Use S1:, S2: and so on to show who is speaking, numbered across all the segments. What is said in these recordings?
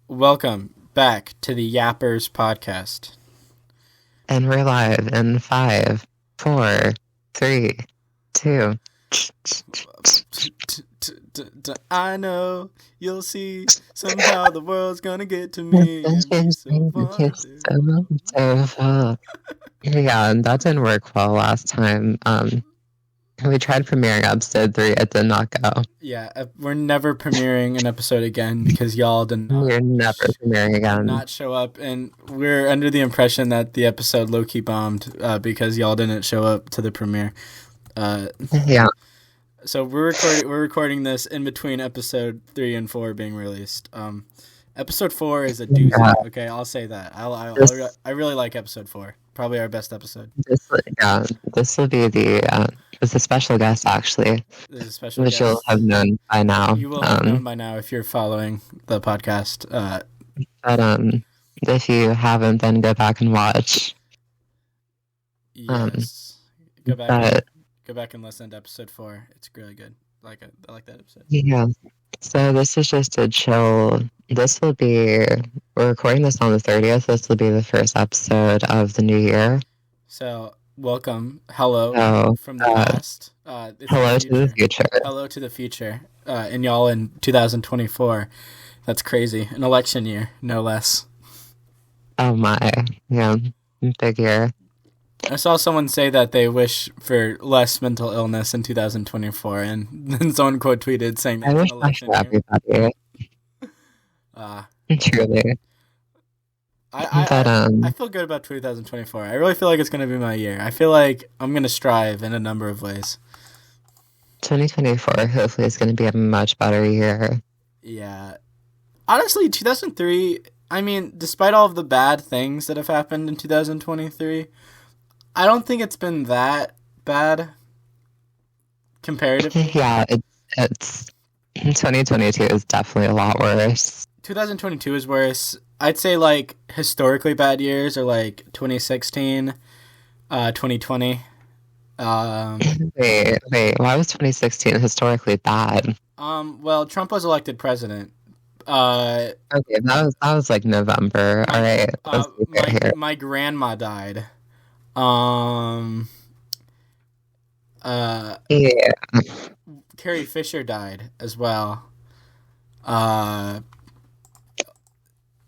S1: Welcome back to the Yappers podcast.
S2: And we're live in 5, 4, 3, 2.
S1: I know you'll see somehow the world's gonna get to me and be so fun.
S2: Yeah, that didn't work well last time. We tried premiering episode 3, it did not go.
S1: Yeah, we're never premiering an episode again because y'all did not.
S2: We're never premiering again.
S1: Not show up, and we're under the impression that the episode low-key bombed because y'all didn't show up to the premiere.
S2: Yeah.
S1: So we're recording this in between episode 3 and 4 being released. Episode 4 is a doozy. Yeah. Okay, I'll say that. I really like episode 4. Probably our best episode.
S2: This will be it's a special guest actually.
S1: There's a special
S2: which
S1: guest.
S2: You'll have known by now.
S1: You will have known by now if you're following the podcast.
S2: But if you haven't, then go back and watch.
S1: Yes. Go back and listen to episode 4. It's really good. I like that episode.
S2: Yeah. So this is just a chill. We're recording this on the 30th. This will be the first episode of the new year.
S1: So welcome. Hello from the past.
S2: Hello to the future.
S1: Hello to the future. And y'all in 2024. That's crazy. An election year, no less.
S2: Oh my. Yeah. Big year.
S1: I saw someone say that they wish for less mental illness in 2024, and then someone quote tweeted saying that
S2: I wish that for everybody. Truly.
S1: I feel good about 2024. I really feel like it's going to be my year. I feel like I'm going to strive in a number of ways.
S2: 2024 hopefully is going to be a much better year.
S1: Yeah. Honestly, 2003, I mean, despite all of the bad things that have happened in 2023, I don't think it's been that bad comparatively.
S2: Yeah, it's 2022 is definitely a lot worse.
S1: 2022 is worse. I'd say like historically bad years are like 2016, 2020.
S2: Wait, why was 2016 historically bad?
S1: Well, Trump was elected president.
S2: Okay, that was like November. All right,
S1: my grandma died.
S2: Yeah.
S1: Carrie Fisher died as well.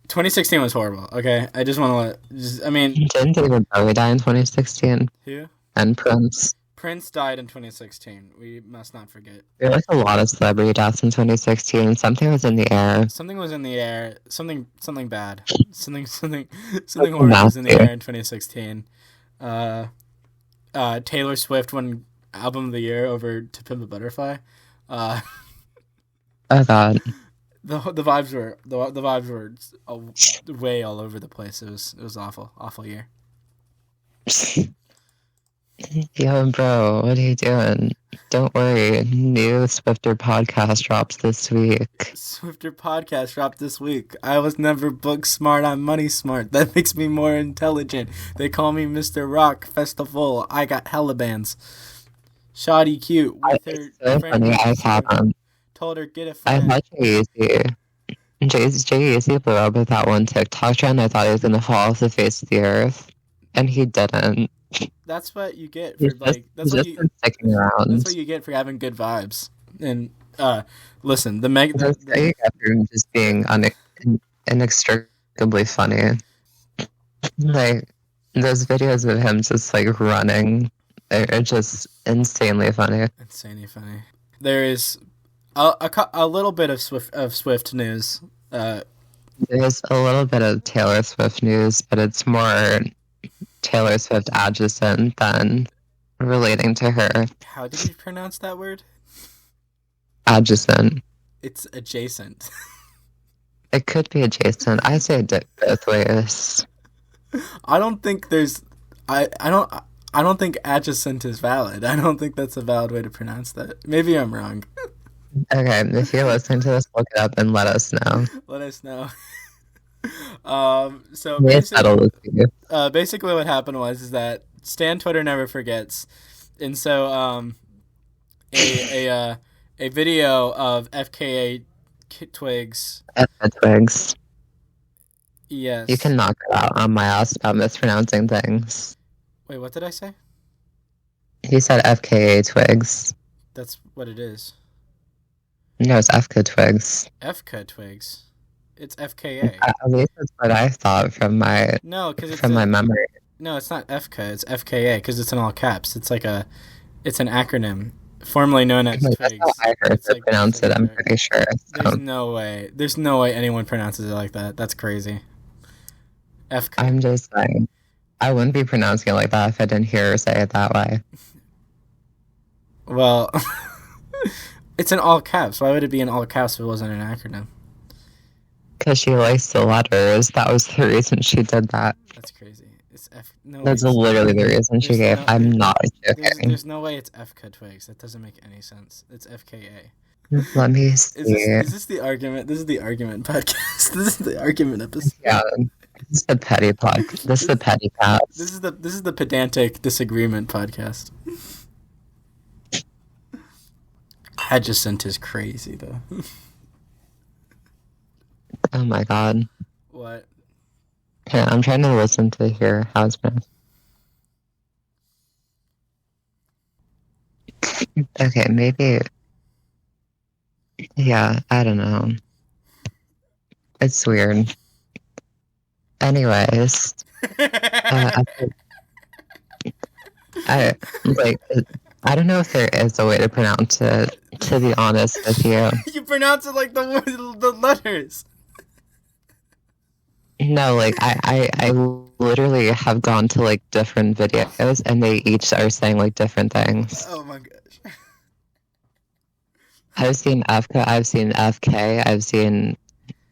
S1: 2016 was horrible. Okay, I just want to
S2: didn't David Bowie die in 2016?
S1: Who?
S2: And Prince.
S1: Prince died in 2016. We must not forget.
S2: There was a lot of celebrity deaths in 2016. Something was in the air.
S1: Something was in the air. Something bad. Something horrible was in the air in 2016. Taylor Swift won Album of the Year over To Pimp a Butterfly.
S2: Oh God.
S1: The vibes were way all over the place. It was awful year.
S2: Yo, bro, what are you doing? Don't worry, new Swifter podcast drops this week.
S1: Swifter podcast dropped this week. I was never book smart, I'm money smart. That makes me more intelligent. They call me Mr. Rock Festival. I got hella bands. Shoddy cute with her
S2: so
S1: friend.
S2: Funny. I saw them.
S1: Told her get a friend.
S2: I thought Jay-Z blew up with that one TikTok trend. I thought he was gonna fall off the face of the earth, and he didn't.
S1: That's what you get for that's what you get for having good vibes. And listen,
S2: just being inextricably funny. Like those videos of him just like running are just insanely funny.
S1: There is a little bit of Swift news.
S2: There's a little bit of Taylor Swift news, but it's more Taylor Swift adjacent than relating to her.
S1: How did you pronounce that word?
S2: Adjacent.
S1: It's adjacent.
S2: It could be adjacent. I say it both ways.
S1: I don't think there's. I don't think adjacent is valid. I don't think that's a valid way to pronounce that. Maybe I'm wrong.
S2: Okay, if you're listening to this, look it up and let us know.
S1: Let us know. So basically what happened was that Stan Twitter never forgets, and so a video of FKA Twigs
S2: You
S1: Yes.
S2: can knock it out on my ass about mispronouncing things.
S1: Wait, what did I say?
S2: He said FKA Twigs.
S1: That's what it is.
S2: No, it's FK Twigs.
S1: FK Twigs. It's FKA.
S2: At least that's what I thought
S1: No, because it's
S2: from my
S1: a
S2: memory.
S1: no. It's not FK. It's FKA because it's in all caps. It's an acronym, formerly known as
S2: Like, that's how
S1: Twigs.
S2: I heard
S1: It's
S2: her
S1: like
S2: pronounce it. I'm
S1: Twigs.
S2: pretty sure.
S1: There's
S2: So
S1: no way. There's no way anyone pronounces it like that. That's crazy. FK.
S2: I'm just saying, I wouldn't be pronouncing it like that if I didn't hear her say it that way.
S1: Well, it's in all caps. Why would it be in all caps if it wasn't an acronym?
S2: Because she likes the letters. That was the reason she did that.
S1: That's crazy. It's F. No way.
S2: That's literally the reason she gave. I'm not joking.
S1: There's no way it's FK Twigs. That doesn't make any sense. It's FKA.
S2: Let me see.
S1: Is this the argument? This is the argument podcast. This is the argument episode.
S2: Yeah, this is the petty plug. This is the petty pass.
S1: This is the pedantic disagreement podcast. Adjacent is crazy though.
S2: Oh my god.
S1: What?
S2: Yeah, I'm trying to listen to hear how it's pronounced. Okay, maybe. Yeah, I don't know. It's weird. Anyways, I like. I don't know if there is a way to pronounce it. To be honest with you,
S1: You pronounce it like the letters.
S2: no. Like I literally have gone to like different videos, and they each are saying like different things.
S1: Oh my gosh.
S2: I've seen FK, I've seen FK, I've seen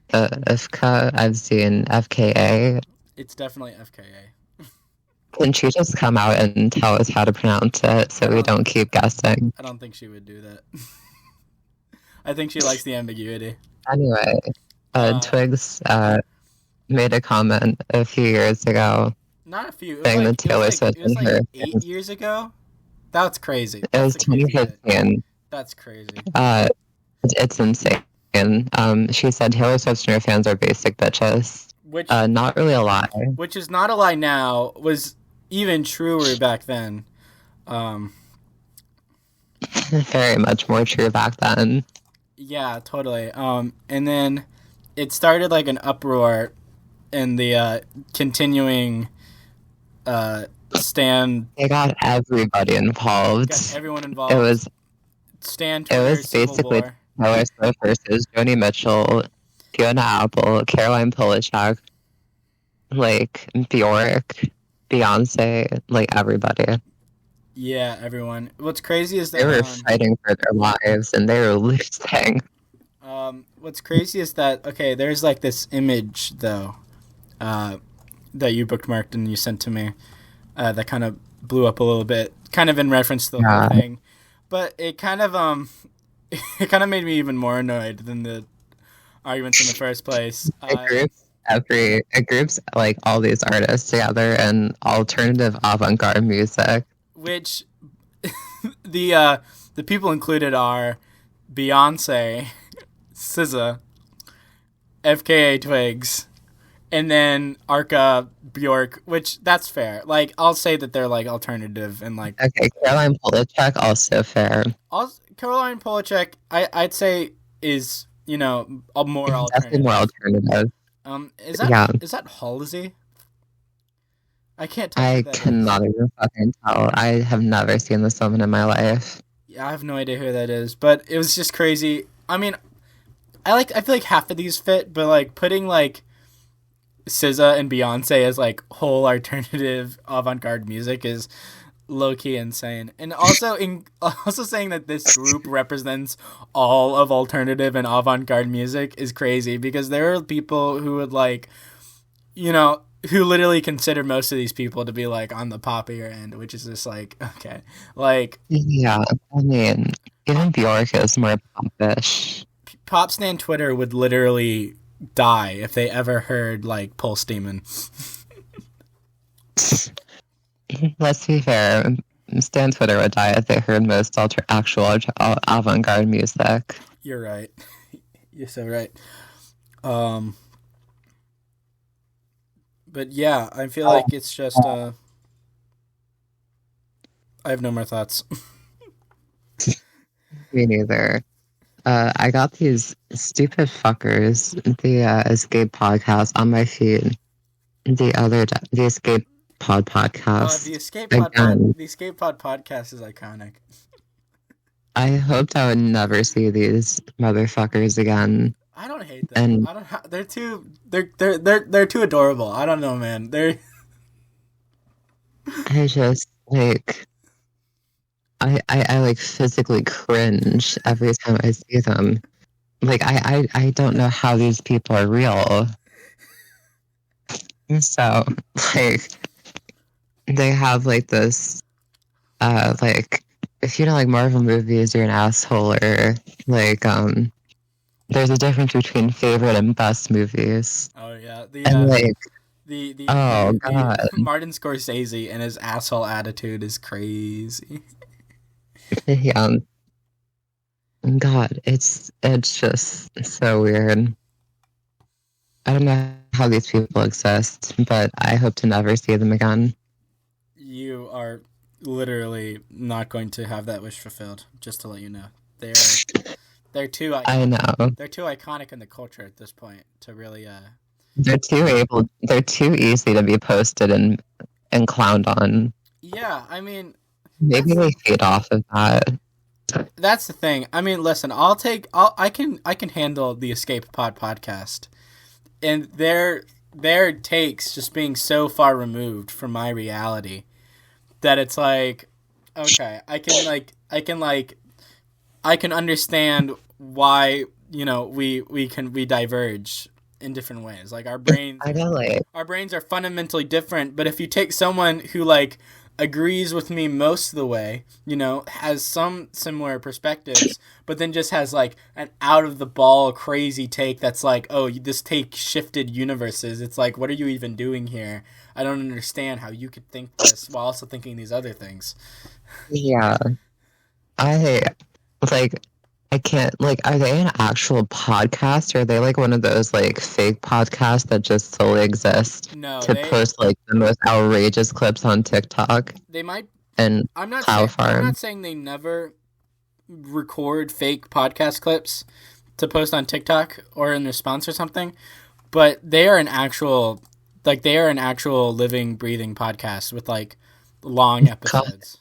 S2: FK, I've seen FKA.
S1: It's definitely FKA.
S2: Can she just come out and tell us how to pronounce it so we don't keep guessing?
S1: I don't think she would do that. I think she likes the ambiguity.
S2: Anyway, Twigs made a comment a few years ago
S1: Not a few.
S2: saying that Taylor Swift
S1: It was
S2: and
S1: like
S2: her.
S1: 8 years ago. That's crazy.
S2: It was
S1: That's a crazy bit.
S2: 2015.
S1: That's crazy.
S2: It's insane. She said Taylor Swift and her fans are basic bitches.
S1: Which
S2: Not really a lie.
S1: which is not a lie now, was even truer back then.
S2: Very much more true back then.
S1: Yeah, totally. And then it started like an uproar in the continuing Stan.
S2: They got everybody involved.
S1: Got everyone involved.
S2: It was
S1: Stan Twitter,
S2: it was
S1: Civil
S2: basically
S1: War.
S2: Taylor Swift versus Joni Mitchell, Fiona Apple, Caroline Polachek, like Bjork, Beyonce, like everybody.
S1: Yeah, everyone. What's crazy is that
S2: They were fighting for their lives and they were losing.
S1: what's crazy is that okay, there's like this image though, that you bookmarked and you sent to me, that kind of blew up a little bit, kind of in reference to the whole thing, but it kind of it kind of made me even more annoyed than the arguments in the first place.
S2: It groups like all these artists together in alternative avant-garde music.
S1: Which the people included are Beyonce, SZA, FKA Twigs, and then Arca, Bjork, which that's fair. Like I'll say that they're like alternative and like
S2: Okay, Caroline Polachek also fair.
S1: also, Caroline Polachek I'd say is, you know, a more
S2: Definitely more alternative.
S1: Is that Halsey? I can't tell.
S2: I cannot even fucking tell. I have never seen this woman in my life.
S1: Yeah, I have no idea who that is, but it was just crazy. I mean, I feel like half of these fit, but like putting like SZA and Beyonce as like whole alternative avant-garde music is low-key insane. And also also saying that this group represents all of alternative and avant-garde music is crazy, because there are people who would like, you know, who literally consider most of these people to be like on the poppier end, which is just like, okay, like
S2: Yeah, I mean, even Bjork is more popish.
S1: Pop Stan Twitter would literally die if they ever heard like Pulse Demon.
S2: Let's be fair. Stan Twitter would die if they heard most actual avant-garde music.
S1: You're right. You're so right. But yeah, I feel like it's just I have no more thoughts.
S2: Me neither. I got these stupid fuckers, the Escape podcast, on my feed the Escape Pod
S1: The
S2: podcast
S1: Escape
S2: again.
S1: podcast is iconic.
S2: I hoped I would never see these motherfuckers again.
S1: I don't hate them.
S2: And
S1: I don't. They're too. They're too adorable. I don't know, man. They're.
S2: I just like I like physically cringe every time I see them. Like I don't know how these people are real. So like they have like this like if you don't like Marvel movies, you're an asshole, or like there's a difference between favorite and best movies.
S1: Oh yeah.
S2: And like oh
S1: The
S2: god.
S1: Martin Scorsese and his asshole attitude is crazy.
S2: Yeah. God, it's just so weird. I don't know how these people exist, but I hope to never see them again.
S1: You are literally not going to have that wish fulfilled. Just to let you know, they're they're too
S2: I know.
S1: they're too iconic in the culture at this point to really
S2: They're too easy to be posted and clowned on.
S1: Yeah, I mean,
S2: Maybe
S1: that's
S2: they feed off of that.
S1: that's the thing. I mean, listen, I can handle the Escape podcast, and their takes just being so far removed from my reality that it's like, okay, I can understand why, we diverge in different ways. Like
S2: I know, like,
S1: our brains are fundamentally different, but if you take someone who like agrees with me most of the way, has some similar perspectives, but then just has like an out of the ball crazy take that's like, oh, this take shifted universes. It's like, what are you even doing here? I don't understand how you could think this while also thinking these other things.
S2: yeah. I like I can't like are they an actual podcast or are they like one of those like fake podcasts that just solely exist
S1: No,
S2: to post like the most outrageous clips on TikTok
S1: they might.
S2: and Cloud
S1: I'm
S2: Farm?
S1: not saying they never record fake podcast clips to post on TikTok or in response or something, but they are an actual living, breathing podcast with like long episodes.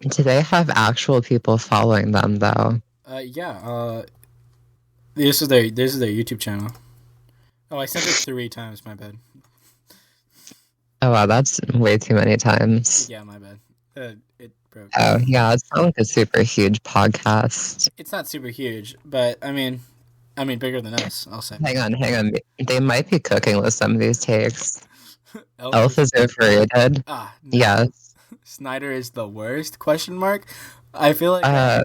S2: Do they have actual people following them though?
S1: Yeah. This is their YouTube channel. Oh, I sent it 3 times. My bad.
S2: Oh wow, that's way too many times.
S1: Yeah, my bad. It broke.
S2: Oh yeah, it's not like a super huge podcast.
S1: It's not super huge, but I mean, bigger than us. I'll say.
S2: Hang on. They might be cooking with some of these takes.
S1: Elf
S2: Elf is overrated.
S1: no.
S2: Yes.
S1: Snyder is the worst? Question mark. I feel like I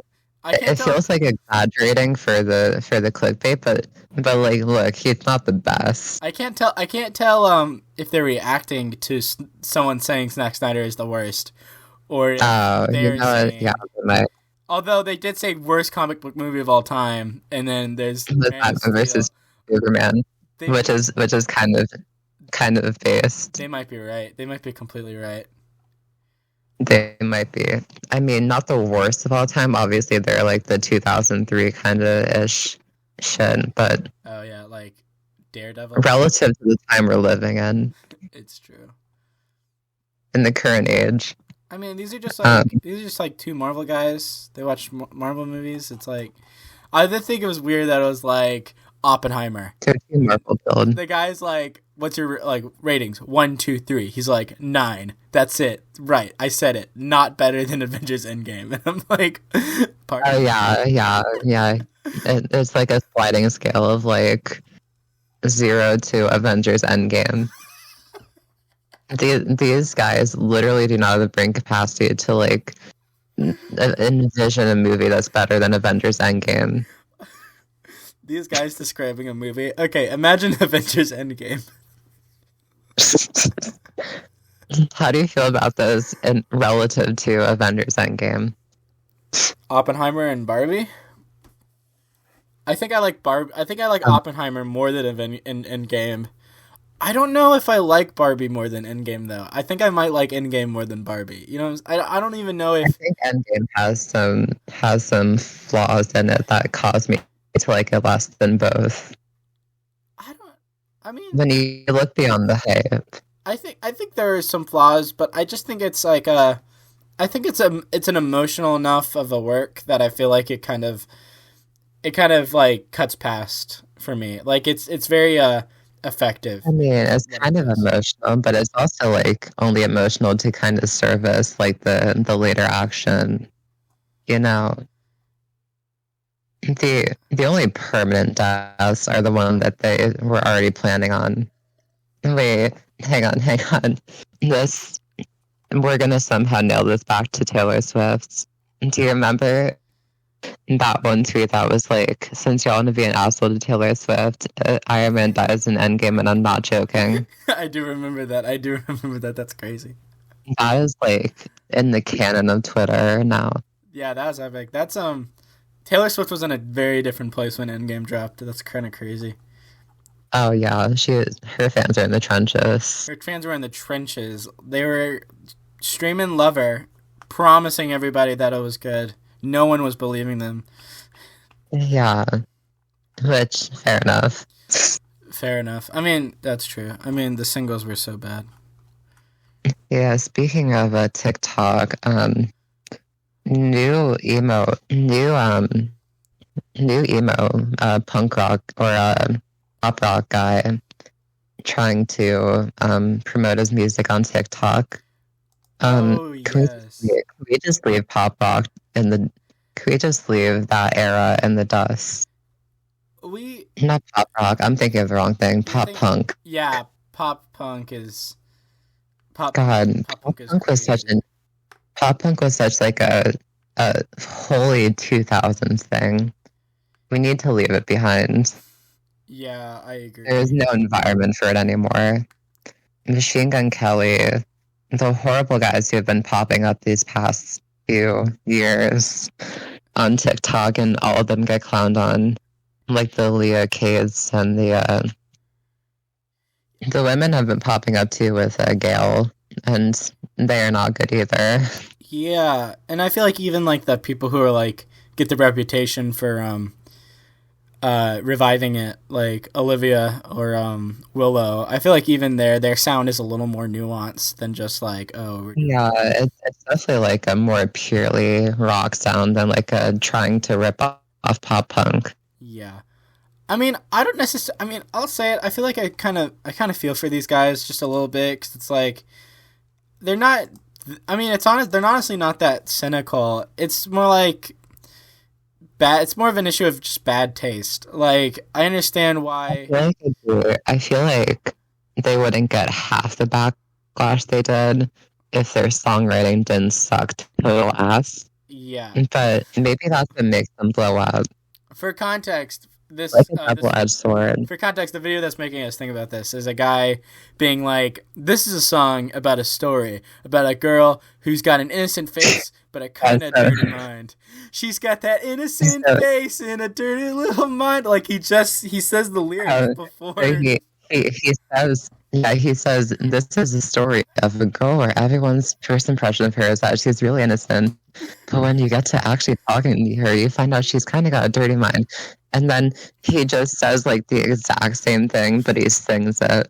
S1: can't
S2: It
S1: tell.
S2: feels like exaggerating for the clickbait, but like, look, he's not the best.
S1: I can't tell. I can't tell. If they're reacting to someone saying Zack Snyder is the worst, or if
S2: Oh,
S1: they're saying.
S2: yeah, my
S1: Although they did say worst comic book movie of all time, and then there's Man of
S2: Batman
S1: Steel.
S2: versus Superman,
S1: They,
S2: which is kind of based.
S1: they might be right. They might be completely right.
S2: They might be. I mean, not the worst of all time. Obviously, they're like the 2003 kind of ish shit, but
S1: Oh yeah, like Daredevil.
S2: relative to the time we're living
S1: It's true.
S2: in the current age.
S1: I mean, these are just like two Marvel guys. They watch Marvel movies. It's like I did think it was weird that it was like Oppenheimer.
S2: To a Marvel build.
S1: The guy's like, "What's your like ratings? 1, 2, 3." He's like 9. That's it. Right, I said it. Not better than Avengers Endgame. And I'm like,
S2: Oh yeah. It's like a sliding scale of like 0 to Avengers Endgame. These guys literally do not have the brain capacity to like envision a movie that's better than Avengers Endgame.
S1: These guys describing a movie. Okay, imagine Avengers Endgame.
S2: How do you feel about those in relative to Avengers Endgame?
S1: Oppenheimer and Barbie. I think I like Oppenheimer more than Endgame. I don't know if I like Barbie more than Endgame though. I think I might like Endgame more than Barbie. You know, I don't even know
S2: I
S1: if
S2: think Endgame has some flaws in it that cause me to like it less than both.
S1: I don't. I mean,
S2: When you look beyond the hype,
S1: I think there are some flaws, but I just think it's like I think it's an emotional enough of a work that I feel like it kind of like cuts past for me. Like it's very effective
S2: I mean,
S1: in
S2: it's
S1: what it
S2: kind of
S1: does.
S2: emotional, but it's also like only emotional to kind of service like the later action. You know, the only permanent deaths are the one that they were already planning on. Wait, hang on. This we're gonna somehow nail this back to Taylor Swift. Do you remember that one tweet that was like, "Since y'all want to be an asshole to Taylor Swift, Iron Man dies in Endgame," and I'm not joking.
S1: I do remember that. I do remember that. That's crazy.
S2: That is like in the canon of Twitter now.
S1: Yeah, that was epic. That's Taylor Swift was in a very different place when Endgame dropped. That's kind of crazy.
S2: Oh yeah, her fans are in the trenches.
S1: Her fans were in the trenches. They were streaming Lover, promising everybody that it was good. No one was believing them.
S2: Yeah, which fair enough.
S1: Fair enough. I mean, that's true. I mean, the singles were so bad.
S2: Yeah, speaking of TikTok, new emo, new emo, punk rock or pop rock guy trying to promote his music on TikTok.
S1: Oh
S2: Can we
S1: yes.
S2: can we just leave pop rock in the? Can we just leave that era in the dust?
S1: We
S2: Not pop rock. I'm thinking of the wrong thing.
S1: you're
S2: Pop
S1: thinking
S2: punk.
S1: yeah, pop
S2: God,
S1: pop
S2: pop
S1: punk is
S2: punk was such
S1: crazy.
S2: an pop punk was such like a holy 2000s thing. We need to leave it behind.
S1: Yeah, I
S2: There is
S1: agree.
S2: no environment for it anymore. Machine Gun Kelly, the horrible guys who have been popping up these past few years on TikTok, and all of them get clowned on, like the Leah Kades and the women have been popping up too with Gail, and they are not good either.
S1: Yeah, and I feel like even like the people who are like get the reputation for reviving it, like Olivia or Willow. I feel like even their sound is a little more nuanced than just like, oh, we're doing
S2: Yeah, it's definitely like a more purely rock sound than like a trying to rip off pop punk.
S1: yeah. I mean, I don't necessarily. I mean, I'll say it. I feel like I kind of feel for these guys just a little bit because it's like they're not. I mean, it's honest. They're honestly not that cynical. It's more like bad. It's more of an issue of just bad taste. Like I understand why.
S2: I feel like they wouldn't get half the backlash they did if their songwriting didn't suck total ass.
S1: Yeah.
S2: But maybe that's what makes them blow up,
S1: For context,
S2: like
S1: this
S2: a
S1: this
S2: double-edged sword.
S1: for context, the video that's making us think about this is a guy being like, "This is a song about a story about a girl who's got an innocent face but a kind
S2: And
S1: of
S2: so,
S1: dirty mind. She's got that innocent
S2: so,
S1: face and a dirty little mind." Like he says the lyrics
S2: so
S1: before.
S2: he says, yeah, he says this is a story of a girl where everyone's first impression of her is that she's really innocent, but when you get to actually talking to her, you find out she's kind of got a dirty mind. And then he just says like the exact same thing, but he sings it,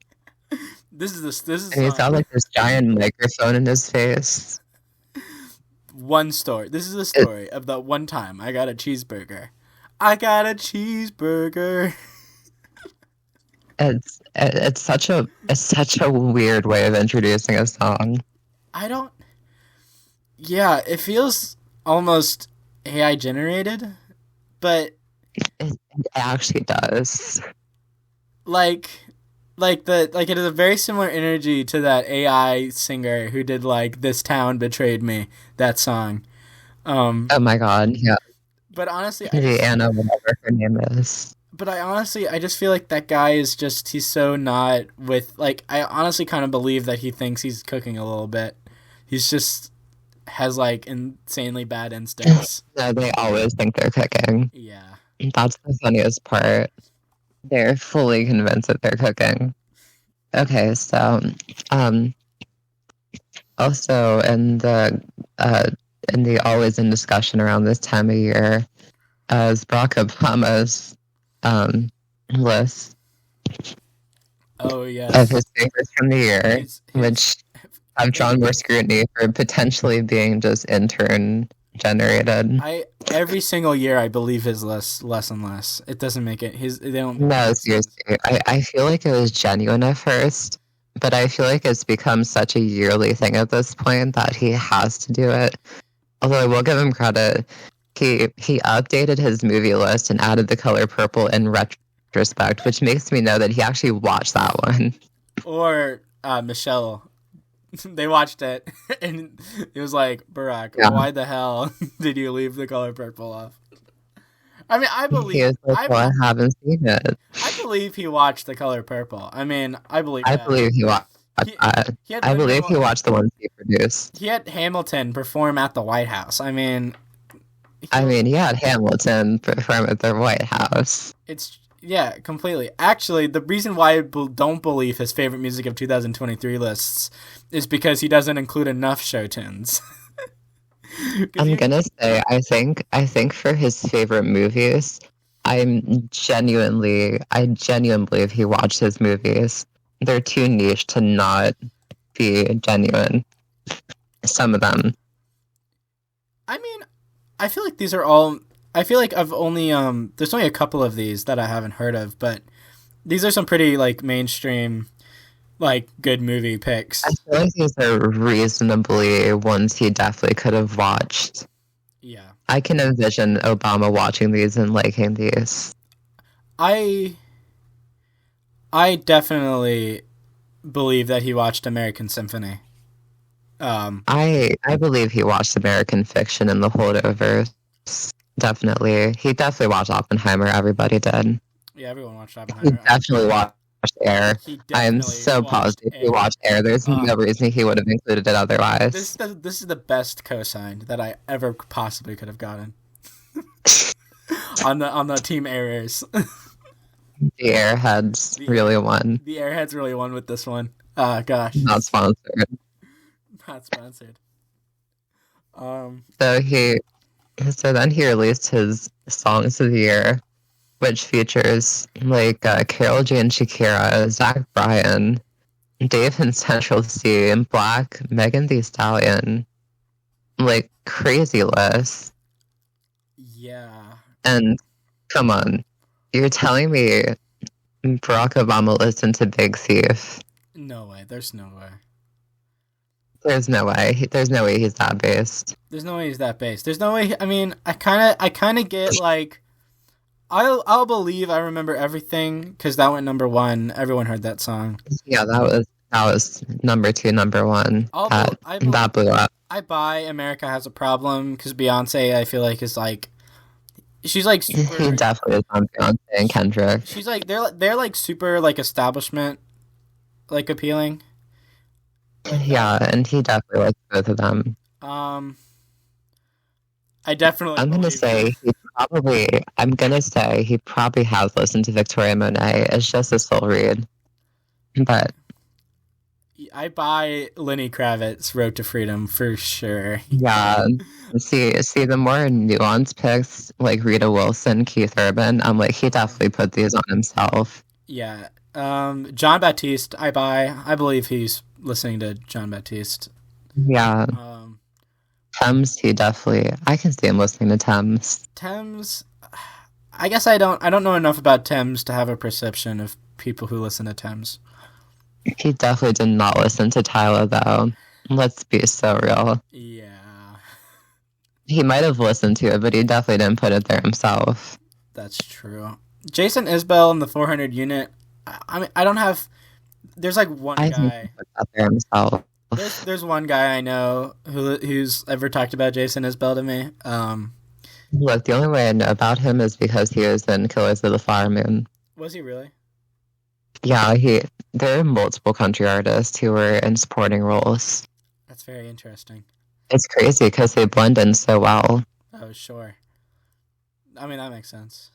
S1: This is a
S2: and he's got
S1: song.
S2: like this giant microphone in his face.
S1: One story. This is a
S2: It,
S1: story of the one time I got a cheeseburger. I got a cheeseburger.
S2: it's such a weird way of introducing a song.
S1: I don't. Yeah, it feels almost AI generated, but
S2: It actually does.
S1: like like it has a very similar energy to that AI singer who did like "This Town Betrayed Me," that song. Um,
S2: Oh my god, yeah.
S1: but honestly,
S2: The Anna, whatever her name is.
S1: I just feel like that guy is just he's so not with like I honestly kind of believe that he thinks he's cooking a little bit. He's just has like insanely bad instincts.
S2: No, they always think they're cooking.
S1: Yeah.
S2: That's the funniest part. They're fully convinced that they're cooking. Okay, so um, also uh, in the always in discussion around this time of year, as Barack Obama's um, list
S1: Oh
S2: of his
S1: yes,
S2: favorites from the year,
S1: his
S2: which have
S1: it,
S2: drawn more scrutiny for potentially being just intern generated.
S1: I every single year I believe his less and less. It doesn't make it his they don't make
S2: No,
S1: any sense.
S2: seriously. I feel like it was genuine at first, but I feel like it's become such a yearly thing at this point that he has to do it. Although I will give him credit, he updated his movie list and added the color purple in retrospect, which makes me know that he actually watched that one.
S1: Or Michelle, they watched it and it was like, Barack,
S2: Yeah.
S1: why the hell did you leave the color purple off? I mean,
S2: He was like, "Well, I haven't seen it."
S1: I believe he watched the color purple. I mean, I believe
S2: I
S1: that.
S2: believe he watched
S1: He
S2: that.
S1: he had
S2: I
S1: Lin
S2: believe he
S1: Manuel.
S2: watched the ones he produced.
S1: He had Hamilton perform at the White House. I mean,
S2: I
S1: he'll.
S2: mean, he had Hamilton perform at the White House.
S1: It's yeah, completely. Actually, the reason why I don't believe his favorite music of 2023 lists is because he doesn't include enough show tunes.
S2: I'm gonna say, I think for his favorite movies, I genuinely believe he watched his movies. They're too niche to not be genuine. Some of them.
S1: I mean, I feel like these are all. I feel like I've only There's only a couple of these that I haven't heard of, but these are some pretty like mainstream, like good movie picks.
S2: I feel like these are reasonably ones he definitely could have watched.
S1: Yeah,
S2: I can envision Obama watching these and liking these.
S1: I I definitely believe that he watched American Symphony. Um,
S2: I believe he watched American Fiction and the Holdovers. Definitely. He definitely watched Oppenheimer. Everybody did.
S1: yeah, everyone watched
S2: He
S1: Oppenheimer.
S2: definitely watched Air.
S1: He
S2: I am
S1: definitely
S2: so
S1: watched
S2: positive he
S1: Air.
S2: watched Air. There's no reason he would have included it otherwise.
S1: This is the best cosign that I ever possibly could have gotten on the team errors.
S2: The Airheads
S1: the
S2: really won.
S1: the Airheads really won with this one. Gosh,
S2: Not sponsored.
S1: not sponsored. Um,
S2: So then he released his Songs of the Year, which features like Carol G and Shakira, Zach Bryan, Dave and Central C, and Black, Megan Thee Stallion, like crazy list.
S1: yeah,
S2: And come on, you're telling me Barack Obama listened to Big Thief?
S1: no way. There's no way.
S2: There's no way. There's no way he's that based.
S1: There's no way he's that based. There's no way. I mean, I kind of get like, I'll believe I remember everything because that went number one. Everyone heard that song.
S2: Yeah, that was number two, number one. That blew up.
S1: I buy America Has a Problem because Beyonce, I feel like, is like, she's like super.
S2: He definitely is on Beyonce and Kendrick.
S1: She's like they're like super like establishment, like appealing. Like
S2: Yeah, and he definitely likes both of them.
S1: I definitely.
S2: I'm gonna say he probably has listened to Victoria Monet. It's just a soul read. But
S1: I buy Lenny Kravitz Road to Freedom for sure.
S2: yeah, see the more nuanced picks like Rita Wilson, Keith Urban, I'm like he definitely put these on himself.
S1: Yeah. John Baptiste, I believe he's listening to John Baptiste.
S2: Yeah. Thames, I can see him listening to Thames.
S1: Thames, I guess I don't know enough about Thames to have a perception of people who listen to Thames.
S2: He definitely did not listen to Tyler though. Let's be so real.
S1: Yeah.
S2: He might have listened to it, but he definitely didn't put it there himself.
S1: That's true. Jason Isbell in the 400 unit. I mean, I don't have. There's like one guy.
S2: Think he put that there himself.
S1: There's one guy I know who's ever talked about Jason Isbell to me.
S2: Look, the only way I know about him is because he was in Killers of the Flower Moon.
S1: Was he really?
S2: Yeah, there are multiple country artists who were in supporting roles.
S1: That's very interesting.
S2: It's crazy because they blend in so well.
S1: Oh, sure. I mean, that makes sense.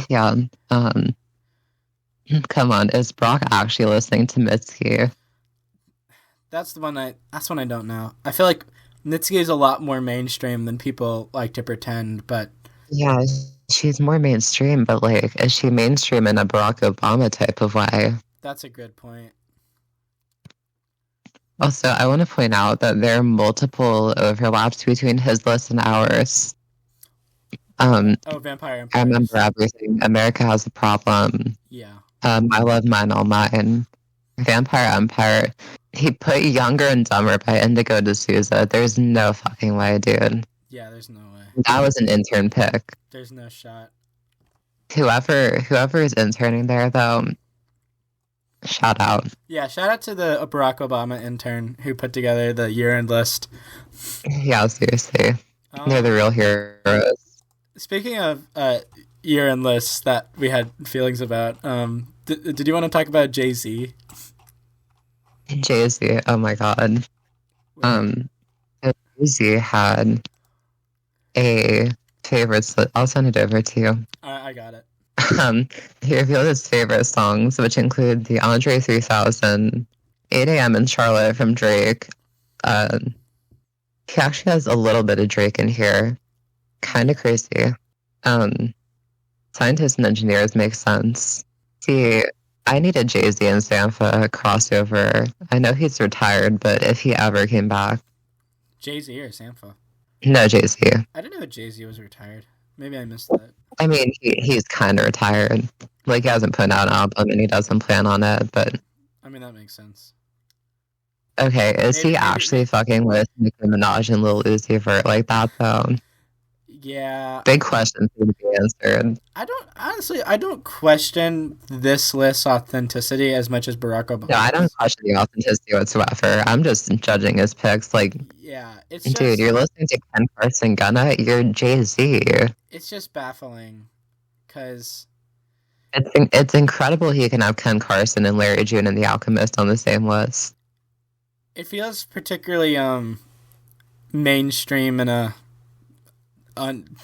S2: Yeah. Come on, is Brock actually listening to Mitski?
S1: That's one I don't know. I feel like Nitsuki is a lot more mainstream than people like to pretend, but
S2: Yeah, she's more mainstream, but like, is she mainstream in a Barack Obama type of way?
S1: that's a good point.
S2: Also, I want to point out that there are multiple overlaps between his list and ours.
S1: Vampire
S2: I remember
S1: Empires.
S2: everything. America Has a Problem.
S1: Yeah.
S2: I Love Mine, All Mine. Vampire Empire. He put Younger and Dumber by Indigo D'Souza. There's no fucking way, dude.
S1: Yeah, there's no way.
S2: That was an intern pick.
S1: There's no shot.
S2: Whoever is interning there, though, shout out.
S1: Yeah, shout out to the Barack Obama intern who put together the year-end list.
S2: Yeah, seriously. They're the
S1: Um,
S2: real heroes.
S1: Speaking of year-end lists that we had feelings about, did you want to talk about Jay-Z?
S2: Jay-Z, oh my god. Um, Jay-Z had a favorite. I'll send it over to you.
S1: I got it.
S2: He revealed his favorite songs, which include the Andre 3000, 8 a.m. in Charlotte from Drake. He actually has a little bit of Drake in here. Kind of crazy. Um, Scientists and Engineers makes sense. See, I need a Jay-Z and Sampha crossover. I know he's retired, but if he ever came back.
S1: Jay-Z or Sampha?
S2: No, Jay-Z.
S1: I didn't know Jay-Z was retired. Maybe I missed that.
S2: I mean, he's kind of retired. Like, he hasn't put out an album and he doesn't plan on it, but...
S1: I mean, that makes sense.
S2: Okay, is he actually fucking with Nicki Minaj and Lil Uzi Vert like that, though?
S1: Yeah.
S2: Big question to be answered.
S1: I don't question this list's authenticity as much as Barack Obama.
S2: No, I don't question the authenticity whatsoever. I'm just judging his picks. Like,
S1: yeah, it's
S2: dude,
S1: just,
S2: you're listening to Ken Carson Gunna, you're Jay-Z.
S1: it's just baffling, because
S2: It's incredible he can have Ken Carson and Larry June and The Alchemist on the same list.
S1: it feels particularly mainstream in a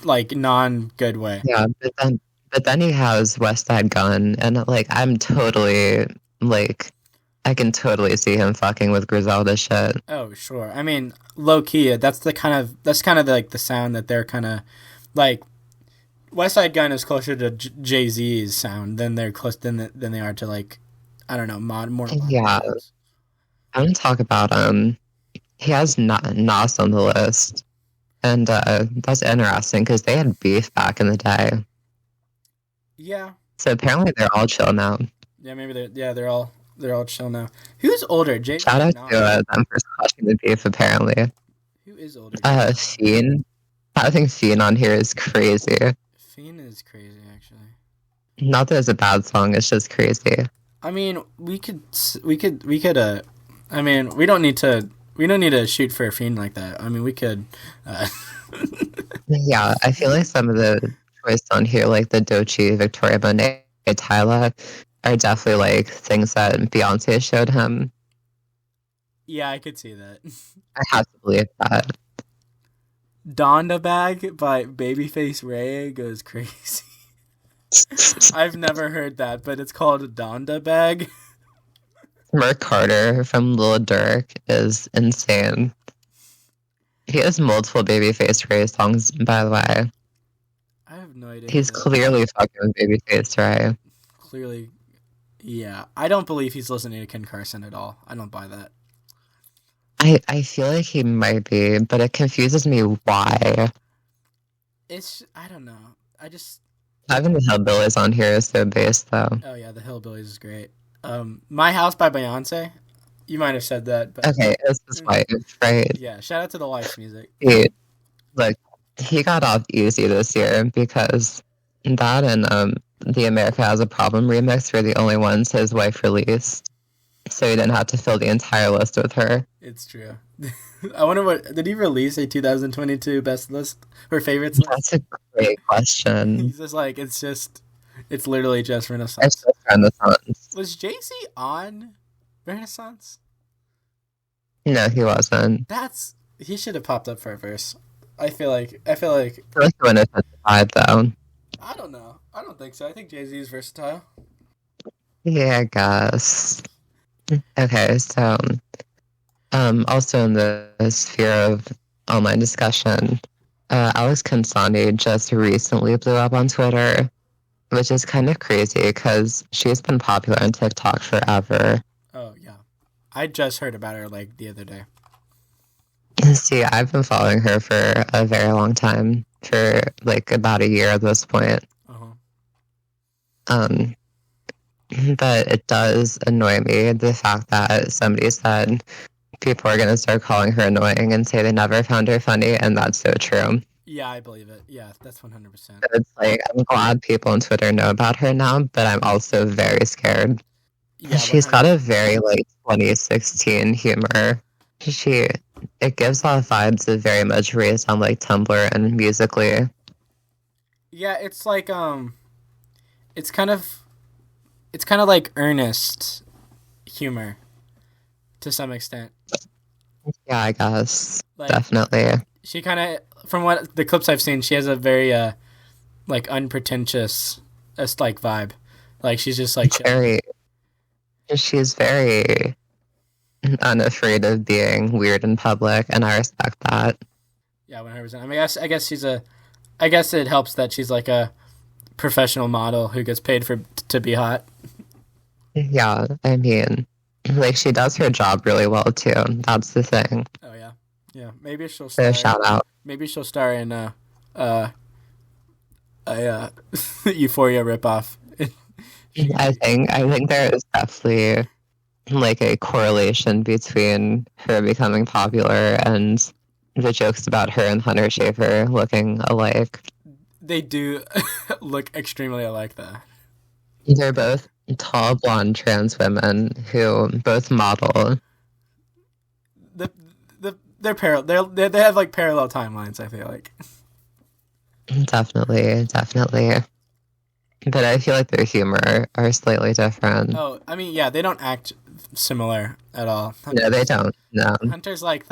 S1: like non-good way.
S2: Yeah, but then he has West Side Gun, and like I'm totally like I can totally see him fucking with Griselda shit.
S1: Oh, sure. I mean, low key, that's kind of like the sound that they're kind of like. West Side Gun is closer to Jay Z's sound than they're close than they are to, like, I don't know, more modern
S2: Yeah,
S1: things.
S2: I'm gonna talk about he has Nas on the list, and that's interesting because they had beef back in the day.
S1: Yeah.
S2: So apparently they're all chill now.
S1: Yeah, maybe they're all chill now. Who's older, Jay Z
S2: Shout
S1: or
S2: out
S1: Nas?
S2: to them for squashing the beef. Apparently,
S1: Who is older?
S2: Fiend. Having Fiend on here is crazy.
S1: Fiend is crazy, actually.
S2: Not that it's a bad song; it's just crazy.
S1: I mean, we could. I mean, we don't need to shoot for a Fiend like that. I mean, we could.
S2: Yeah, I feel like some of the choices on here, like the Doechii, Victoria Monet, Tyla, are definitely like things that Beyonce showed him.
S1: Yeah, I could see that.
S2: I have to believe that.
S1: Donda Bag by Babyface Ray goes crazy. I've never heard that, but it's called Donda Bag.
S2: Mark Carter from Lil Durk is insane. He has multiple Babyface Ray songs, by the way.
S1: I have no idea.
S2: He's clearly fucking with Babyface Ray.
S1: Clearly, yeah. I don't believe he's listening to Ken Carson at all. I don't buy that.
S2: I feel like he might be, but it confuses me why.
S1: I don't know.
S2: Having the Hillbillies on here is so based, though.
S1: Oh yeah, the Hillbillies is great. My House by Beyonce. You might have said that, but
S2: Okay, it's his wife, right?
S1: Yeah, shout out to the wife's music.
S2: Look, he got off easy this year because that and the America Has a Problem remix were the only ones his wife released. So he didn't have to fill the entire list with her.
S1: It's true. I wonder did he release a 2022 best list or favorites list?
S2: That's a great question.
S1: He's just like, it's literally just Renaissance.
S2: It's just Renaissance.
S1: Was Jay-Z on Renaissance?
S2: No, he wasn't.
S1: He should have popped up for a verse. I feel like
S2: I feel like he wouldn't have testified, though.
S1: I don't know. I don't think so. I think Jay-Z is versatile.
S2: Yeah, I guess. Okay, so also in the sphere of online discussion, Alex Consani just recently blew up on Twitter, which is kind of crazy because she's been popular on TikTok forever.
S1: Oh yeah, I just heard about her like the other day.
S2: See, I've been following her for a very long time, for like about a year at this point.
S1: Uh-huh.
S2: Um, but it does annoy me the fact that somebody said people are going to start calling her annoying and say they never found her funny, and that's so true.
S1: Yeah, I believe it. Yeah, that's 100%.
S2: So it's like, I'm glad people on Twitter know about her now, but I'm also very scared.
S1: Yeah,
S2: She's got
S1: 100%.
S2: a very like 2016 humor. She it gives off vibes of very much raised on like Tumblr and Musically.
S1: Yeah, it's like it's kind of it's kind of like earnest humor to some extent.
S2: Yeah, I guess
S1: Like
S2: definitely
S1: she kind of, from what the clips I've seen, she has a very like unpretentious like vibe. Like she's just like chill.
S2: very. She's very unafraid of being weird in public, and I respect that.
S1: Yeah, 100%. I mean, I guess she's a. I guess it helps that she's like a professional model who gets paid for to be hot.
S2: Yeah, I mean, like she does her job really well too. That's the thing.
S1: Oh yeah, yeah. Maybe she'll
S2: So
S1: star.
S2: shout out.
S1: Maybe she'll star in uh a Euphoria ripoff.
S2: I think there is definitely like a correlation between her becoming popular and the jokes about her and Hunter Schafer looking alike.
S1: They do look extremely alike, though.
S2: They're both tall, blonde trans women who both model.
S1: The they're parallel. They have like parallel timelines. I feel like.
S2: Definitely, definitely. But I feel like their humor are slightly different.
S1: Oh, I mean, yeah, they don't act similar at all.
S2: No, they don't. No.
S1: Hunter's like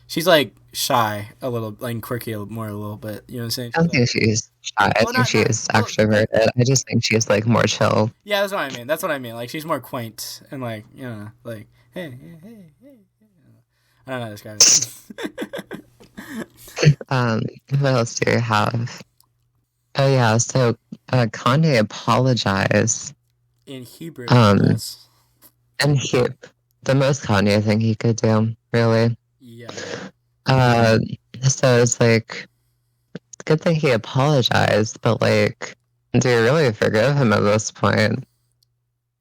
S1: she's like shy a little, like quirky more a little bit. You know what I'm saying?
S2: I don't think she's shy. I
S1: Well,
S2: think
S1: not
S2: she's
S1: well.
S2: extroverted. I just think she's like more chill.
S1: Yeah, that's what I mean. That's what I mean. Like she's more quaint and like like hey. I don't know how to describe it.
S2: What else do you have? Oh yeah, so Kanye apologized.
S1: In Hebrew,
S2: Um,
S1: yes.
S2: and the most Kanye thing he could do, really.
S1: Yeah.
S2: Uh, so it's like, it's a good thing he apologized, but like, do you really forgive him at this point?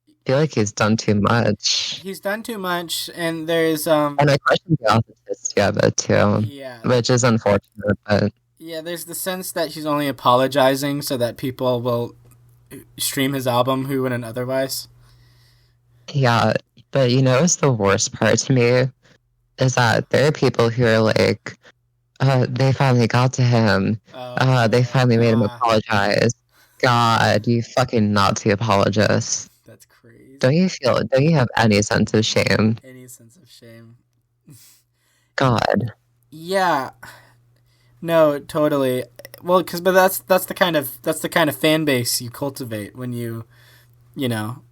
S2: I feel like he's done too much.
S1: He's done too much, and there's
S2: And I question the authenticity of it too,
S1: yeah.
S2: which is unfortunate, but
S1: Yeah, there's the sense that he's only apologizing so that people will stream his album who wouldn't otherwise.
S2: yeah. But you know, it's the worst part to me is that there are people who are like, they finally got to him. They finally made him apologize. God, you fucking Nazi apologist.
S1: That's crazy.
S2: Don't you have any sense of shame?
S1: Any sense of shame?
S2: God.
S1: Yeah. No, totally. Well, but that's the kind of fan base you cultivate when you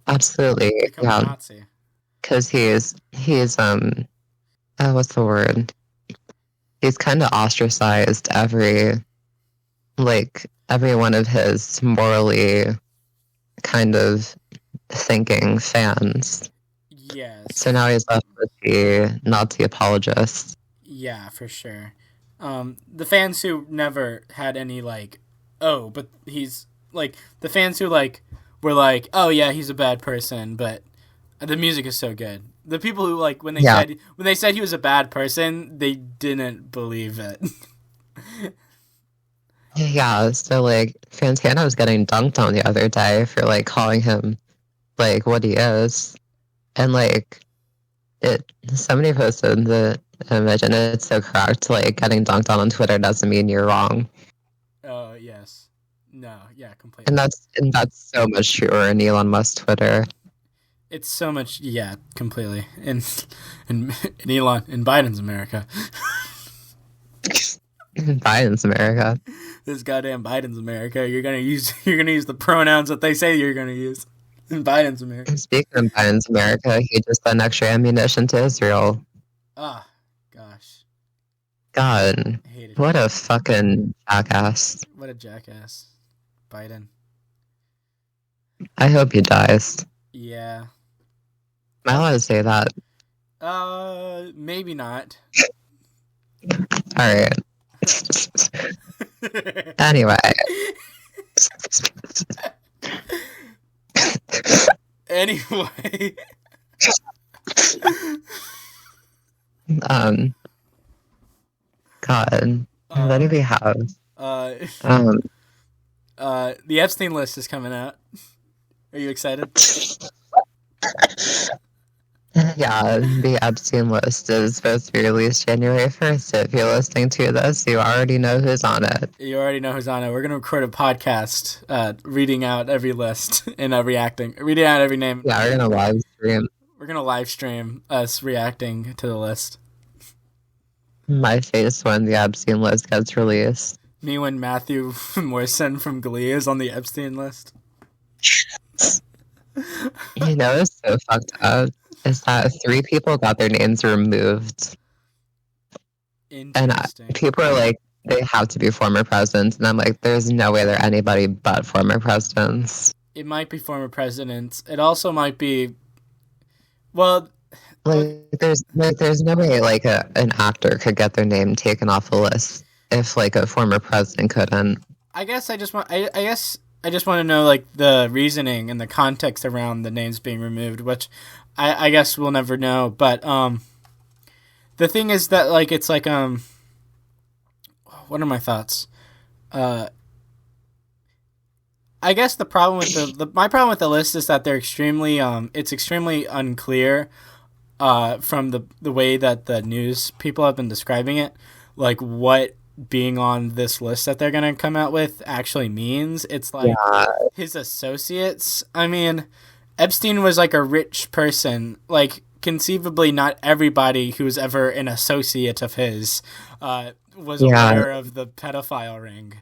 S2: Absolutely.
S1: become a
S2: Yeah.
S1: Nazi.
S2: Because he's what's the word? He's kind of ostracized every one of his morally kind of thinking fans.
S1: Yes.
S2: So now he's left with the Nazi apologists.
S1: Yeah, for sure. The fans who never had any like, oh, but he's like the fans who like were like, oh yeah, he's a bad person, but the music is so good. The people who like when they said he was a bad person, they didn't believe it.
S2: Yeah, so like Fantana was getting dunked on the other day for like calling him like what he is. And like somebody posted the image and it's so correct, like getting dunked on Twitter doesn't mean you're wrong.
S1: Oh yes. No, yeah, completely.
S2: And that's so much truer in Elon Musk's Twitter.
S1: It's so much, yeah, completely. In Biden's America.
S2: Biden's America.
S1: This goddamn Biden's America. You're gonna use the pronouns that they say you're gonna use. Biden's America.
S2: Speaking of Biden's America, he just sent extra ammunition to Israel.
S1: Ah, gosh.
S2: God,
S1: I hated
S2: what
S1: him.
S2: a fucking jackass.
S1: What a jackass. Biden.
S2: I hope he dies.
S1: Yeah.
S2: Am I allowed to say that?
S1: Maybe not.
S2: Alright. Anyway.
S1: Anyway.
S2: God. What do we have?
S1: Uh,
S2: Um,
S1: the Epstein list is coming out. Are you excited?
S2: yeah, the Epstein list is supposed to be released January 1st. If you're listening to this, you already know who's on it.
S1: You already know who's on it. We're going to record a podcast reading out every list and reading out every name.
S2: Yeah, we're going to live stream.
S1: We're going to live stream us reacting to the list.
S2: My face when the Epstein list gets released.
S1: Me when Matthew Morrison from Glee is on the Epstein list.
S2: You know, it's so fucked up. Is that 3 people got their names removed. And people are like, they have to be former presidents. And I'm like, there's no way they're anybody but former presidents.
S1: It might be former presidents. It also might be, well...
S2: there's no way, like, an actor could get their name taken off the list if, like, a former president couldn't.
S1: I guess I just want to know, like, the reasoning and the context around the names being removed, which I guess we'll never know. But the thing is that, like, it's like what are my thoughts? I guess the problem with my problem with the list is that they're extremely it's extremely unclear from the way that the news people have been describing it, like what being on this list that they're going to come out with actually means. It's like his associates. I mean, Epstein was like a rich person. Like, conceivably not everybody who's ever an associate of his was aware of the pedophile ring.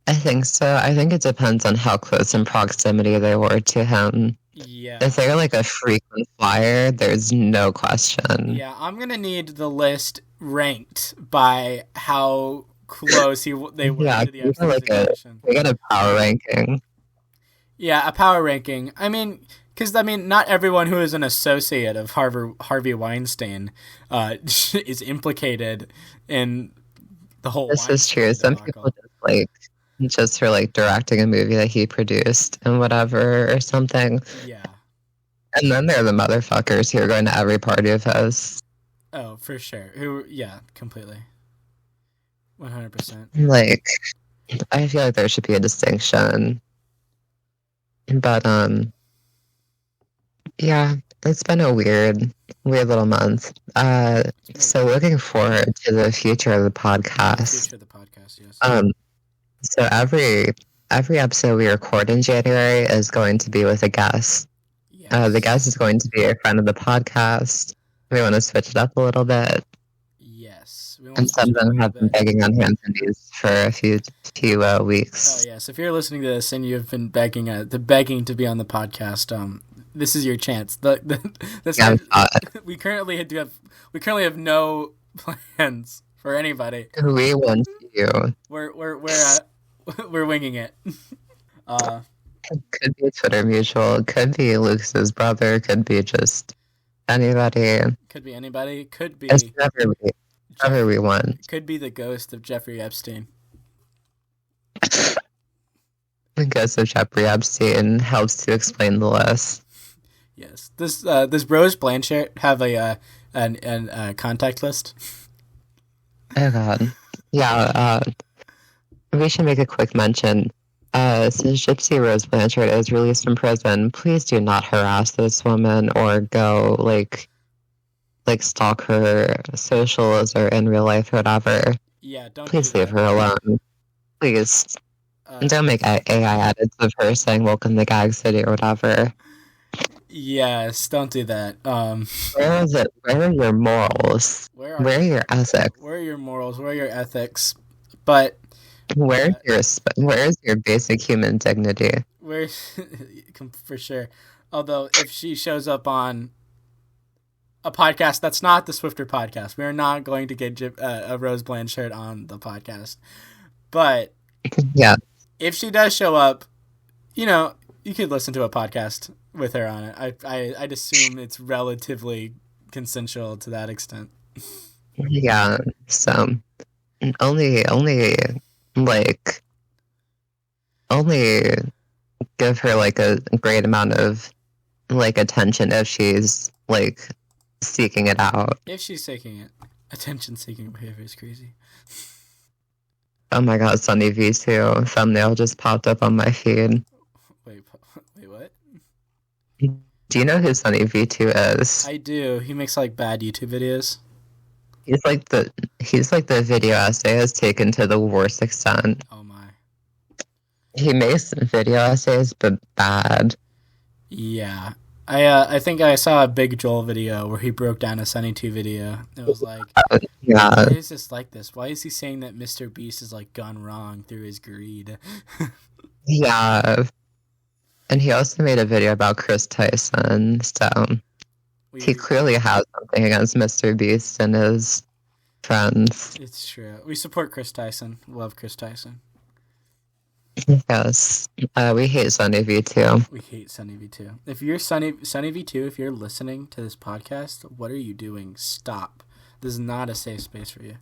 S2: I think so. I think it depends on how close in proximity they were to him.
S1: Yeah.
S2: If they're like a frequent flyer, there's no question.
S1: Yeah, I'm going to need the list ranked by how close they were to the Epstein situation.
S2: We got a power ranking.
S1: Yeah, a power ranking. I mean, because not everyone who is an associate of Harvey Weinstein is implicated in the whole.
S2: This is true. Some people just for like directing a movie that he produced and whatever or something.
S1: Yeah.
S2: And then there are the motherfuckers who are going to every party of his.
S1: Oh, for sure. Completely. 100%.
S2: Like, I feel like there should be a distinction. But, yeah, it's been a weird little month. So looking forward to the future of the podcast.
S1: Yes.
S2: So every episode we record in January is going to be with a guest. Yes. The guest is going to be a friend of the podcast. We want to switch it up a little bit.
S1: Yes.
S2: And some of them have been begging on hands and knees for a few weeks.
S1: Oh, yes. If you're listening to this and you've been begging to be on the podcast, this is your chance. We currently have no plans for anybody.
S2: We want you.
S1: We're winging it.
S2: Could be Twitter mutual. Could be Lucas's brother. Could be just anybody.
S1: Could be anybody. Could be.
S2: It's whatever we want.
S1: Could be the ghost of Jeffrey Epstein.
S2: The ghost of Jeffrey Epstein helps to explain the list.
S1: Yes. Does Rose Blanchard have a contact list?
S2: Oh God. Yeah. We should make a quick mention. Since Gypsy Rose Blanchard is released from prison, please do not harass this woman or go like stalk her socials or in real life or whatever.
S1: Yeah,
S2: please leave her alone. Please. Don't make AI edits of her saying welcome to Gag City or whatever.
S1: Yes, don't do that.
S2: Where is it? Where are your morals? Where are your ethics?
S1: Where are your morals? Where are your ethics? But
S2: Where's where's your basic human dignity?
S1: Where for sure. Although if she shows up on a podcast that's not the Swifter podcast, we're not going to get a Rose Blanchard on the podcast. But
S2: Yeah.
S1: if she does show up, you know, you could listen to a podcast with her on it. I'd assume it's relatively consensual to that extent.
S2: Yeah. So only like only give her like a great amount of like attention if she's like seeking it out.
S1: If she's seeking it, attention seeking behavior is crazy.
S2: Oh my god, Sunny V2 thumbnail just popped up on my feed.
S1: Wait, what?
S2: Do you know who Sunny V2 is?
S1: I do. He makes like bad YouTube videos.
S2: He's like the video essayist taken to the worst extent.
S1: Oh my.
S2: He makes video essays, but bad.
S1: Yeah. I think I saw a Big Joel video where he broke down a Sunny 2 video. It was like,
S2: Yeah.
S1: why is this like this? Why is he saying that Mr. Beast is like gone wrong through his greed?
S2: Yeah. And he also made a video about Chris Tyson, so he clearly has something against Mr. Beast and his friends.
S1: It's true. We support Chris Tyson. Love Chris Tyson.
S2: Yes. We hate Sunny V2.
S1: We hate Sunny V2. If you're Sunny V2, if you're listening to this podcast, what are you doing? Stop. This is not a safe space for you.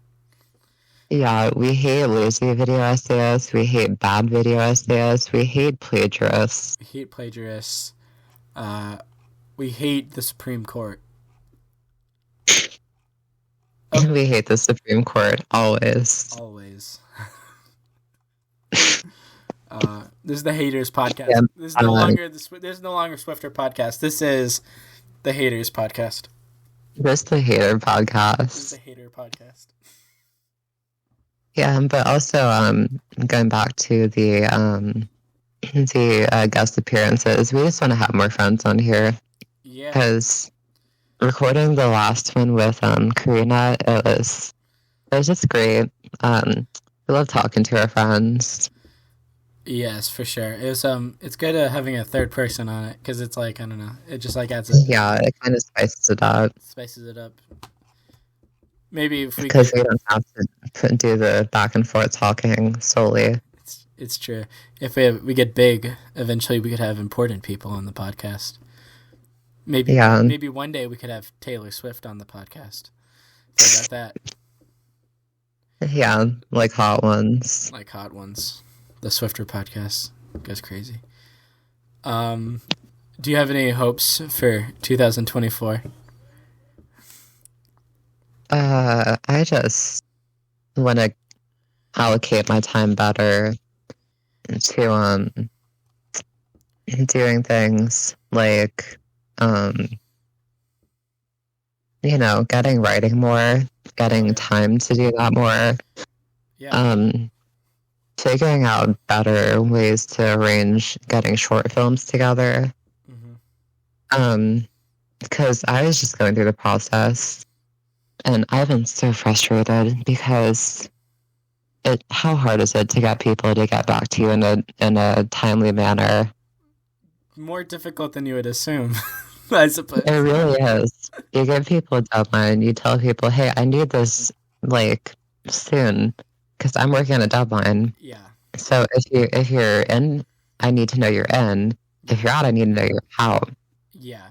S2: Yeah, we hate lazy video essayists. We hate bad video essayists. We hate plagiarists.
S1: We hate plagiarists. We hate the Supreme Court.
S2: Oh. We hate the Supreme Court always.
S1: Always. This is the Haters podcast.
S2: Yeah,
S1: This is no longer Swifter podcast. This is the Haters podcast.
S2: This is the Hater podcast.
S1: This is the Hater podcast.
S2: Yeah, but also going back to the guest appearances, we just want to have more friends on here.
S1: Yeah.
S2: Because recording the last one with Karina, it was just great. We love talking to our friends.
S1: Yes, for sure. It's good having a third person on it because it's like, I don't know, it just like adds.
S2: Yeah, it kind of spices it up.
S1: Maybe if we
S2: because we don't have to do the back and forth talking solely.
S1: It's true. If we get big, eventually we could have important people on the podcast. Maybe one day we could have Taylor Swift on the podcast. Think about that.
S2: Yeah, like hot ones.
S1: Like hot ones. The Swifter podcast goes crazy. Do you have any hopes for 2024?
S2: I just want to allocate my time better to doing things like getting writing more, getting time to do that more.
S1: Yeah.
S2: Figuring out better ways to arrange getting short films together.
S1: Mm-hmm.
S2: Because I was just going through the process and I've been so frustrated because how hard is it to get people to get back to you in a timely manner?
S1: More difficult than you would assume, I suppose.
S2: It really is. You give people a deadline, you tell people, hey, I need this like soon because I'm working on a deadline.
S1: Yeah.
S2: So if you're in, I need to know you're in. If you're out, I need to know you're out.
S1: Yeah.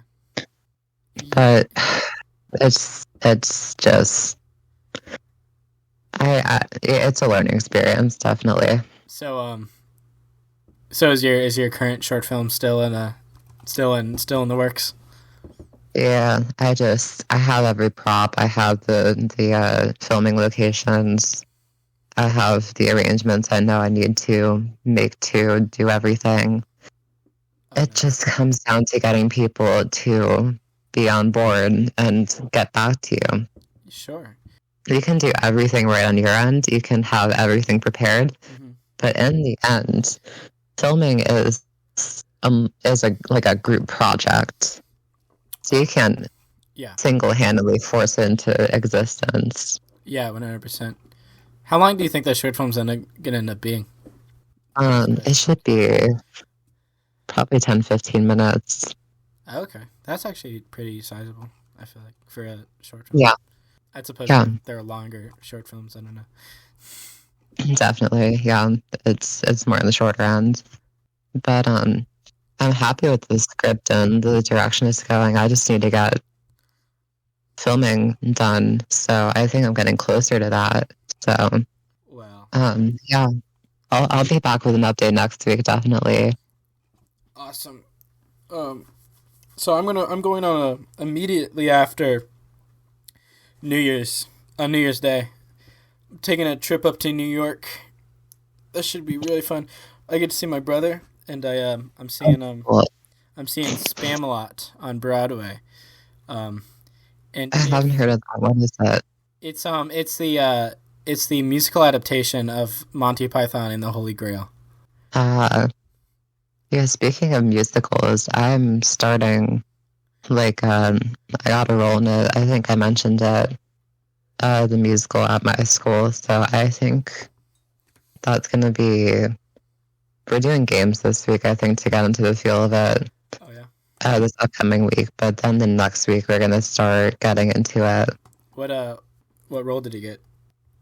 S2: But it's just it's a learning experience, definitely.
S1: So is your current short film still in the works?
S2: Yeah, I have every prop. I have the filming locations. I have the arrangements I know I need to make to do everything. Okay. It just comes down to getting people to be on board and get back to you.
S1: Sure.
S2: You can do everything right on your end. You can have everything prepared. Mm-hmm. But in the end, filming is a group project. So you can't single-handedly force it into existence.
S1: Yeah, 100%. How long do you think that short film's gonna end up being? Roughly.
S2: It should be probably 10, 15 minutes.
S1: Oh, okay, that's actually pretty sizable. I feel like for a short film,
S2: Yeah,
S1: as opposed
S2: yeah,
S1: to there are longer short films. I don't know.
S2: definitely. Yeah, it's more in the shorter end. But I'm happy with the script and the direction it's going. I just need to get filming done. So I think I'm getting closer to that. So
S1: Well,
S2: yeah, I'll be back with an update next week, definitely.
S1: awesome. Um, so I'm going on immediately after New Year's on New Year's Day. I'm taking a trip up to New York. That should be really fun. I get to see my brother, and
S2: Well,
S1: I'm seeing Spamalot on Broadway. Um, and
S2: I haven't
S1: if
S2: heard of that. What is it?
S1: it's the musical adaptation of Monty Python and the Holy Grail.
S2: Uh, yeah, speaking of musicals, I'm starting like I got a role in it. I think I mentioned it, the musical at my school. So I think that's gonna be we're doing games this week, I think, to get into the feel of it
S1: Oh yeah.
S2: this upcoming week. But then the next week we're gonna start getting into it.
S1: What what role did he get?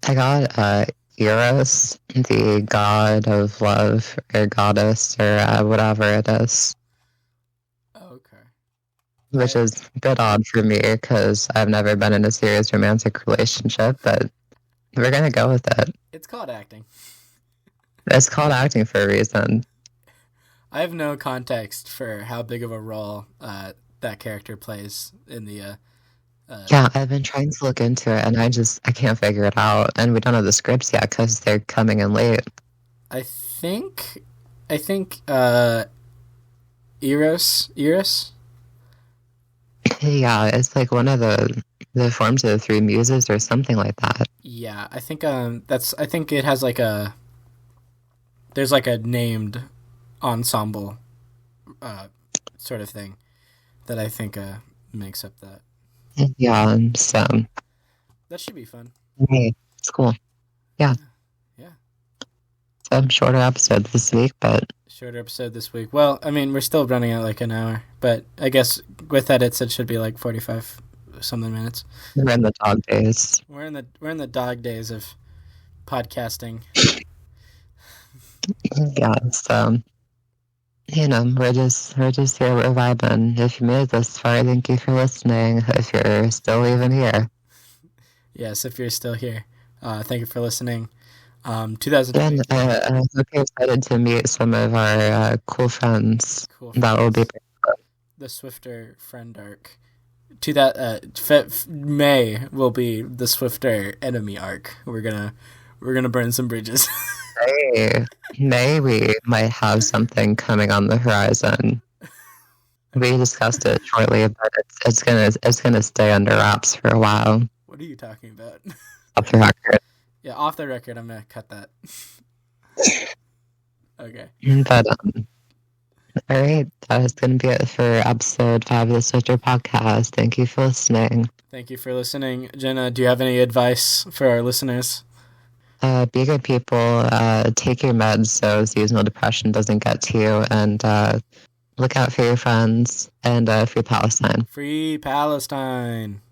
S2: I got Eros, the god of love or goddess or whatever it is,
S1: Oh, okay.
S2: which
S1: I
S2: is a bit odd for me because I've never been in a serious romantic relationship, but we're gonna go with it.
S1: It's called acting.
S2: It's called acting for a reason.
S1: I have no context for how big of a role that character plays in the uh,
S2: Yeah, I've been trying to look into it and I can't figure it out. And we don't have the scripts yet because they're coming in late.
S1: I think Eros.
S2: Yeah, it's like one of the forms of the three muses or something like that.
S1: Yeah, I think it has like a there's like a named ensemble uh sort of thing that I think makes up that.
S2: Yeah, so
S1: That should be fun.
S2: hey, it's cool. Yeah,
S1: Yeah.
S2: some shorter episode this week, but
S1: Shorter episode this week. Well, I mean, we're still running at like an hour, but I guess with edits it should be like 45 something minutes.
S2: we're in the dog days.
S1: We're in the dog days of podcasting.
S2: Yeah, so we're just here, we're vibing. If you made it this far, thank you for listening. If you're still even here,
S1: Yes, if you're still here, thank you for listening.
S2: then
S1: 2020
S2: I hope you're excited to meet some of our cool friends
S1: cool
S2: that will be.
S1: friends. The Swifter friend arc. To that May will be the Swifter enemy arc. We're gonna burn some bridges.
S2: Hey, May we might have something coming on the horizon. We discussed it shortly, but it's gonna stay under wraps for a while.
S1: What are you talking about?
S2: Off the record.
S1: Yeah, off the record, I'm gonna cut that. Okay.
S2: But all right, that is gonna be it for episode 5 of the Swifter podcast. Thank you for listening.
S1: Thank you for listening. Jenna, do you have any advice for our listeners?
S2: Be good people. Take your meds so seasonal depression doesn't get to you, and look out for your friends and free Palestine.
S1: Free Palestine.